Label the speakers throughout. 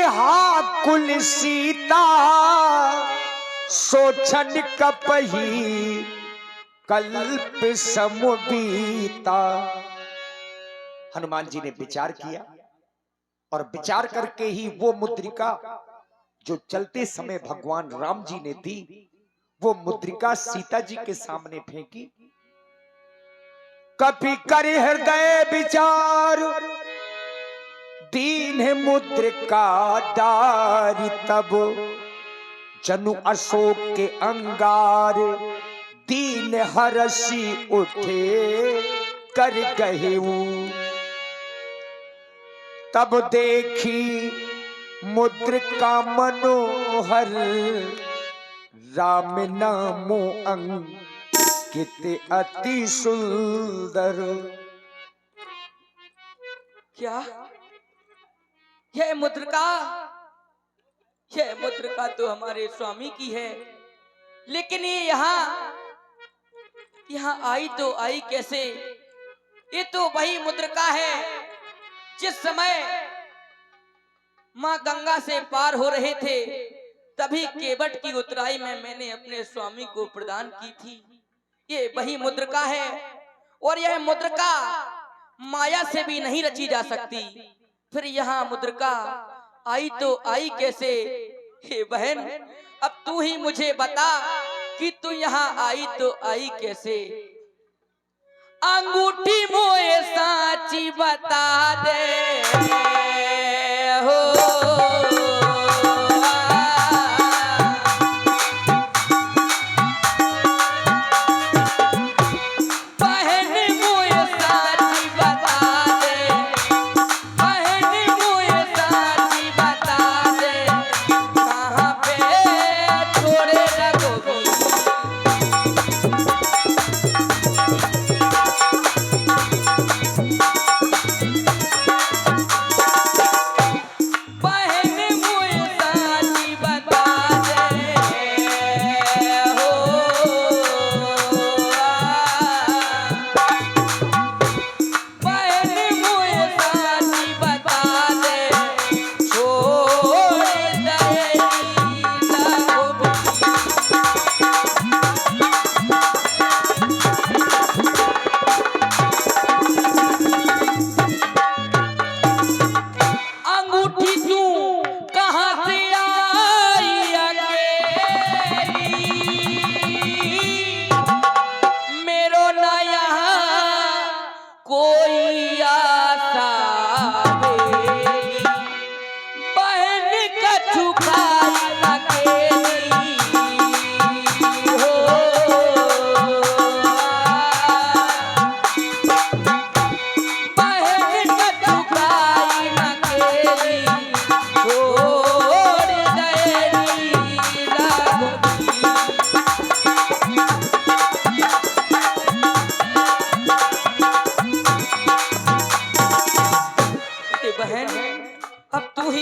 Speaker 1: हाकुल सीता सोचन कपही कल्प समबीता। हनुमान जी ने विचार किया और विचार करके ही वो मुद्रिका जो चलते समय भगवान राम जी ने दी, वो मुद्रिका सीता जी के सामने फेंकी। कपि कर हृदय विचार दीन मुद्रिका डारी, तब जनु अशोक के अंगार दीन हरषि उठे कर गहेऊ। तब देखी मुद्रिका मनोहर राम नामो अंकित अति सुंदर।
Speaker 2: क्या यह मुद्रिका तो हमारे स्वामी की है, लेकिन ये यहाँ आई तो आई कैसे? ये तो वही मुद्रिका है जिस समय माँ गंगा से पार हो रहे थे, तभी केवट की उतराई में मैंने अपने स्वामी को प्रदान की थी। ये वही मुद्रिका है और यह मुद्रिका माया से भी नहीं रची जा सकती। फिर यहाँ मुद्रिका आई तो आई कैसे? हे बहन, अब तू ही मुझे बता कि तू यहाँ आई तो आई कैसे? अंगूठी मोए साची बता दे हो।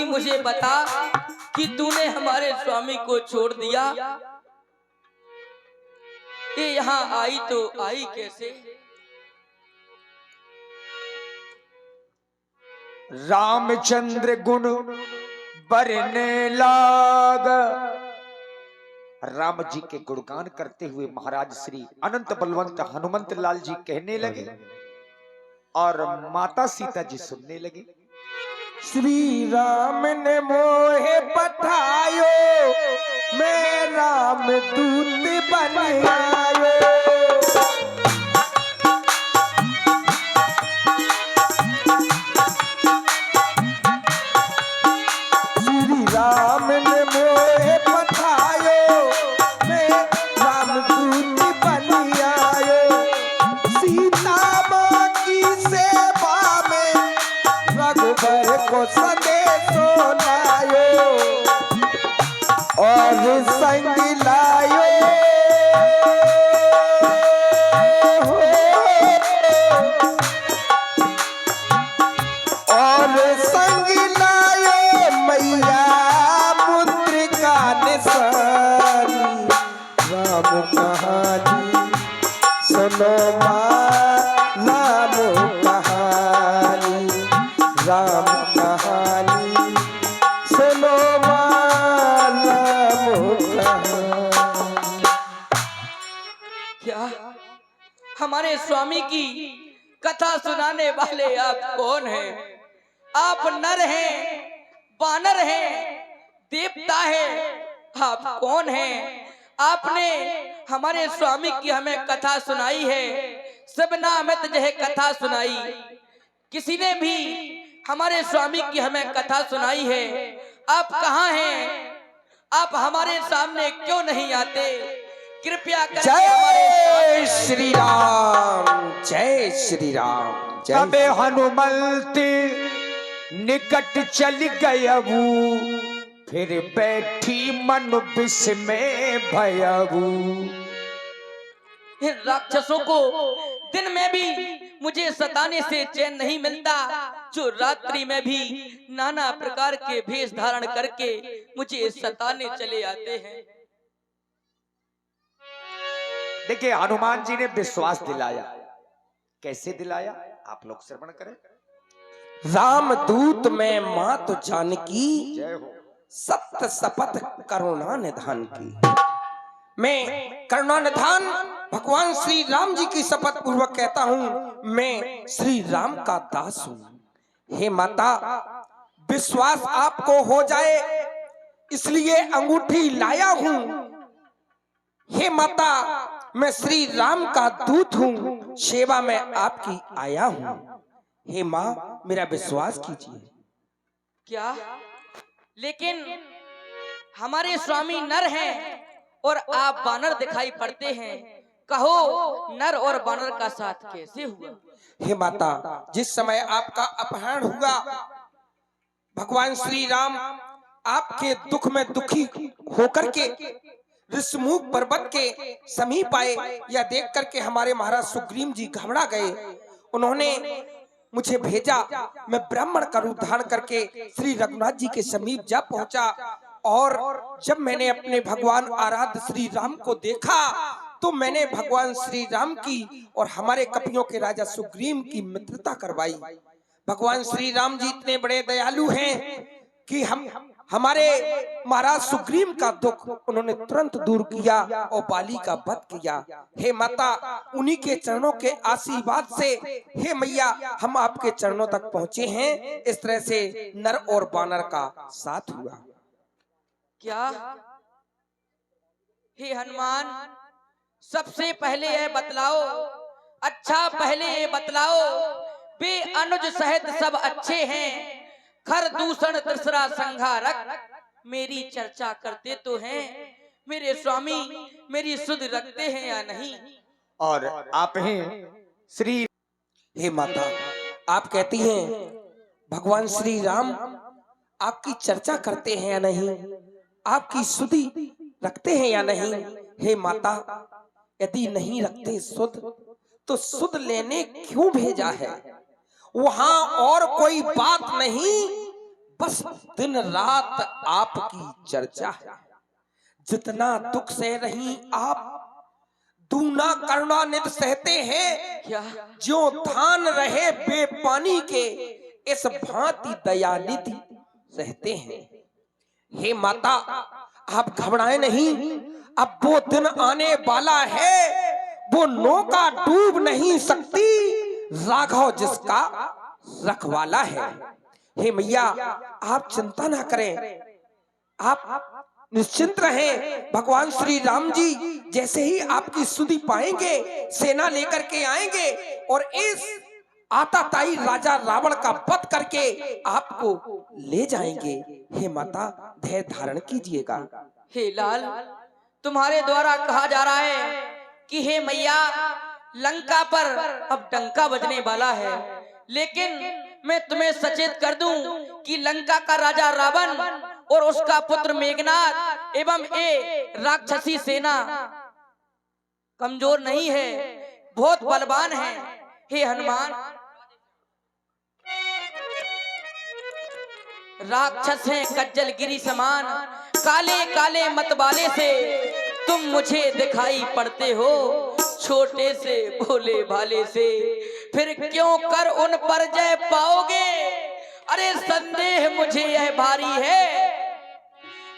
Speaker 2: मुझे बता कि तूने हमारे स्वामी को छोड़ दिया, ये यहाँ आई तो आई कैसे?
Speaker 1: रामचंद्र गुण बरने लाग। राम जी के गुणगान करते हुए महाराज श्री अनंत बलवंत हनुमंत लाल जी कहने लगे और माता सीता जी सुनने लगी। श्री राम ने मोहे पठायो, मैं राम दूत बन आयो। श्री राम ने मोहे पठायो, मैं राम दूत बन आयो। सीता माँ की सेवा में रघुबर को संदेशो लायो और संग लायो। और संग लायो मैया मुद्रिका निशानी। राम कहानी सुनो राम कहानी सुन
Speaker 2: हमारे स्वामी की कथा सुनाने वाले आप कौन हैं? आप नर हैं, वानर हैं, देवता है, आप कौन हैं? आपने हमारे स्वामी की हमें कथा सुनाई है, सबना में तुझे कथा सुनाई। किसी ने भी हमारे स्वामी की हमें कथा सुनाई है। आप कहाँ हैं? आप हमारे सामने क्यों नहीं आते? कृपया करके
Speaker 3: जय श्री राम, जय श्री राम, जय
Speaker 1: अबे हनुमंत निकट चल गयबू, फिर बैठी मन विस्मय भयबू।
Speaker 2: इन राक्षसों को दिन में भी मुझे सताने से चैन नहीं मिलता, जो रात्रि में भी नाना प्रकार के भेष धारण करके मुझे सताने चले आते हैं।
Speaker 1: देखिए हनुमान जी ने विश्वास दिलाया। कैसे दिलाया? आप लोग श्रवण करें।
Speaker 3: राम दूत में मात जानकी,
Speaker 1: जय हो।
Speaker 3: सत्य शपथ करुणा निधान की। मैं करुणा निधान भगवान श्री राम जी की शपथ पूर्वक कहता हूँ, मैं श्री राम का दास हूँ। हे माता, विश्वास आपको हो जाए इसलिए अंगूठी लाया हूँ। हे माता, मैं श्री राम का दूत हूँ, सेवा में आपकी आया हूँ। हे माँ, मेरा विश्वास कीजिए।
Speaker 2: क्या? लेकिन हमारे स्वामी नर हैं और आप वानर दिखाई पड़ते हैं। कहो नर और वानर का साथ कैसे हुआ?
Speaker 3: हे माता, जिस समय आपका अपहरण हुआ, भगवान श्री राम आपके दुख में दुखी होकर के ऋषमुख पर्वत के समीप आए। यह देख करके हमारे महाराज सुग्रीव जी घबरा गए। उन्होंने मुझे भेजा, मैं ब्राह्मण का रूप धारण करके श्री रघुनाथ जी के समीप जा पहुंचा। और जब मैंने अपने भगवान आराध्य श्री राम को देखा तो मैंने भगवान श्री राम की और हमारे कपियों के राजा सुग्रीव की मित्रता करवाई। भगवान श्री राम जी इतने बड़े दयालु हैं कि हमारे महाराज सुग्रीव का दुख उन्होंने तुरंत दूर किया और बाली का वध किया। हे माता, उन्हीं के चरणों के आशीर्वाद से हे मैया हम आपके चरणों तक पहुंचे हैं। इस तरह से नर और वानर का साथ हुआ।
Speaker 2: क्या? हे हनुमान, सबसे पहले ये बतलाओ, अच्छा पहले ये बतलाओ, वे अनुज सहित सब अच्छे हैं, खर दूषण तीसरा संहारक मेरी चर्चा करते तो हैं। मेरे स्वामी मेरी सुध रखते हैं या नहीं?
Speaker 1: और आप हैं श्री।
Speaker 3: हे माता, आप कहती हैं भगवान श्री राम आपकी चर्चा करते हैं या नहीं, आपकी सुधि रखते हैं या नहीं? हे माता, यदि नहीं रखते सुध तो सुध लेने क्यों भेजा है? वहां और कोई बात नहीं, बस दिन रात आपकी चर्चा है। जितना दुख सह रही आप, दूना करुणानिधि सहते हैं।
Speaker 2: क्या?
Speaker 3: जो धान रहे बेपानी के, इस भांति दयानिधि सहते हैं। हे माता, आप घबराएं नहीं, अब वो दिन आने वाला है, वो नौका डूब नहीं सकती, राघव जिसका रखवाला है। हे मैया, आप चिंता ना करें, आप निश्चिंत रहें। भगवान श्री राम जी जैसे ही आपकी सुधि पाएंगे, सेना लेकर के आएंगे और इस आताताई राजा रावण का वध करके आपको ले जाएंगे। हे माता, धैर्य धारण कीजिएगा।
Speaker 2: हे लाल, तुम्हारे द्वारा कहा जा रहा है कि हे मैया, लंका पर अब डंका बजने वाला है। लेकिन मैं तुम्हें सचेत कर दूं कि लंका का राजा रावण और उसका पुत्र मेघनाद एवं ए राक्षसी सेना कमजोर नहीं है, बहुत बलवान है। हे हनुमान, राक्षस हैं कज्जल गिरी समान, काले काले मतवाले से तुम मुझे दिखाई पड़ते हो, छोटे से भोले भाले से फिर क्यों कर उन पर जय पाओगे? अरे संदेह मुझे यह भारी है,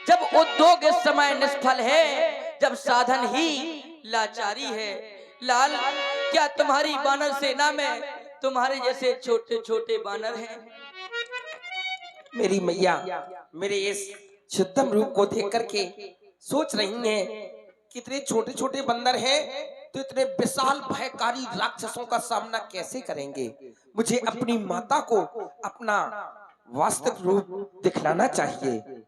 Speaker 2: जब उद्योग इस समय निष्फल है, जब साधन ही लाचारी है। लाल, क्या तुम्हारी बानर सेना में तुम्हारे जैसे छोटे छोटे बानर हैं?
Speaker 3: मेरी मैया मेरे इस शुद्धम रूप को देख करके सोच रही हैं कितने छोटे छोटे बंदर हैं, तो इतने विशाल भयकारी राक्षसों का सामना कैसे करेंगे। मुझे अपनी माता को अपना वास्तविक रूप दिखलाना चाहिए।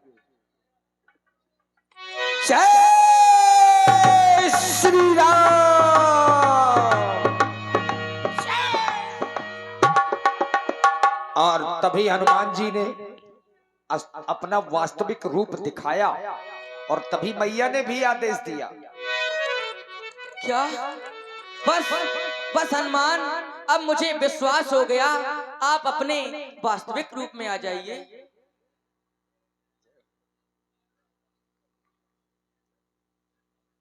Speaker 3: जय श्री राम।
Speaker 1: और तभी हनुमान जी ने अपना वास्तविक रूप दिखाया और तभी मैया ने भी आदेश दिया।
Speaker 2: क्या? बस बस हनुमान, अब मुझे विश्वास हो गया, आप अपने वास्तविक रूप में आ जाइए।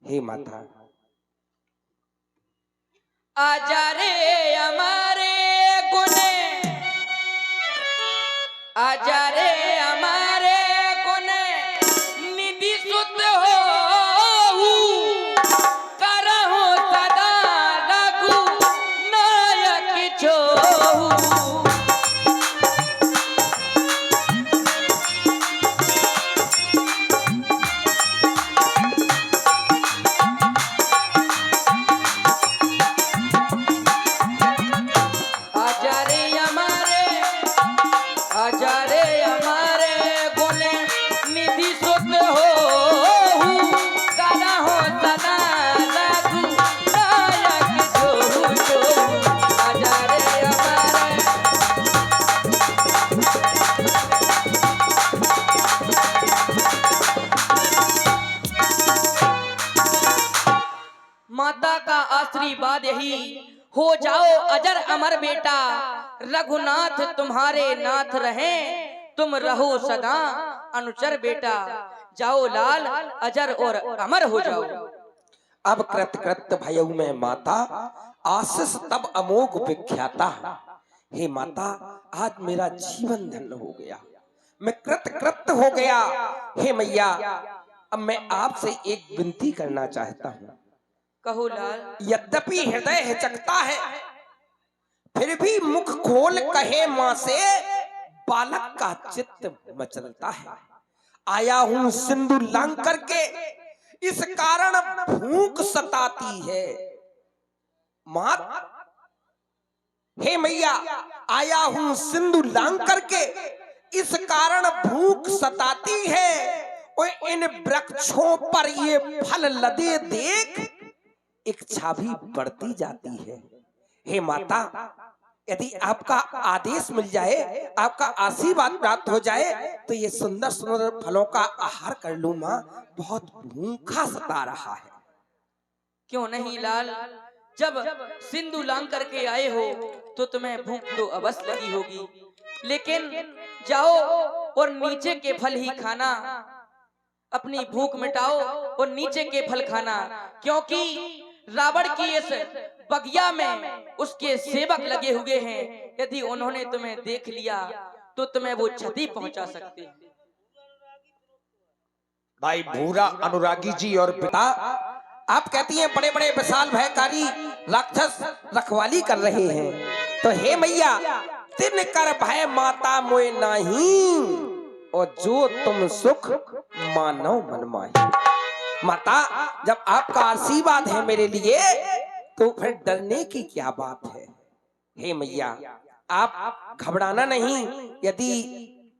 Speaker 3: हे माता,
Speaker 2: आजा रे हमारे गुने, आजा रे हमारे गुने, निधि सुत हो करहु सदा रघु नायक छोहु। माता का आशीर्वाद यही, हो जाओ अजर अमर बेटा, रघुनाथ तुम्हारे नाथ रहे, तुम रहो सदा अनुचर बेटा, जाओ लाल अजर और अमर हो जाओ।
Speaker 3: अब कृत कृत भयउ में माता, आशीष तब अमोघ विख्याता। हे माता, आज मेरा जीवन धन्य हो गया, मैं कृत कृत हो गया। हे मैया, अब मैं आपसे एक विनती करना चाहता हूँ।
Speaker 2: कहो लाल।
Speaker 3: यद्यपि हृदय हिचकता है, फिर भी मुख खोल कहे माँ से, बालक का चित्त मचलता है। आया हूँ सिंधु लांग करके, इस कारण भूख सताती है। माँ, हे मैया, आया हूँ सिंधु लांग करके, इस कारण भूख सताती है। और इन वृक्षों पर ये फल लदे देख, इच्छा भी बढ़ती जाती है। हे माता, यदि आपका आदेश मिल जाए, आपका आशीर्वाद प्राप्त हो जाए, तो ये सुंदर सुंदर फलों का आहार कर लूं माँ, बहुत भूखा सता रहा है।
Speaker 2: क्यों नहीं लाल, जब सिंधु लांग करके आए हो तो तुम्हें भूख तो अवश्य लगी होगी, लेकिन जाओ और नीचे के फल ही खाना, अपनी भूख मिटाओ और नीचे के फल खाना, क्योंकि रावण की इस बगिया में उसके सेवक लगे हुए हैं। यदि उन्होंने तुम्हें देख लिया तो तुम्हें वो क्षति पहुंचा सकते हैं।
Speaker 1: भाई भूरा अनुरागी जी और
Speaker 3: पिता, आप कहती हैं बड़े बड़े विशाल भयकारी राक्षस रखवाली कर रहे हैं, तो हे मैया, तिन कर भय माता मोए नहीं, और जो तुम सुख मानो मन माही। माता, जब आपका आशीर्वाद है मेरे लिए, तो फिर डरने की क्या बात है। हे मैया, आप घबराना नहीं। यदि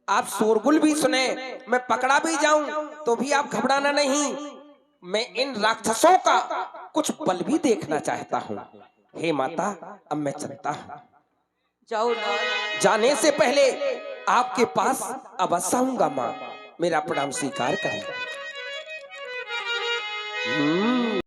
Speaker 3: आप शोरगुल भी सुने, मैं पकड़ा भी जाऊं, तो भी आप घबराना नहीं। मैं इन राक्षसों का कुछ बल भी देखना चाहता हूँ। हे माता, अब मैं चलता हूँ।
Speaker 2: जाओ लाल।
Speaker 3: जाने से पहले आपके पास अवश्य आऊंगा माँ, मेरा प्रणाम स्वीकार करें।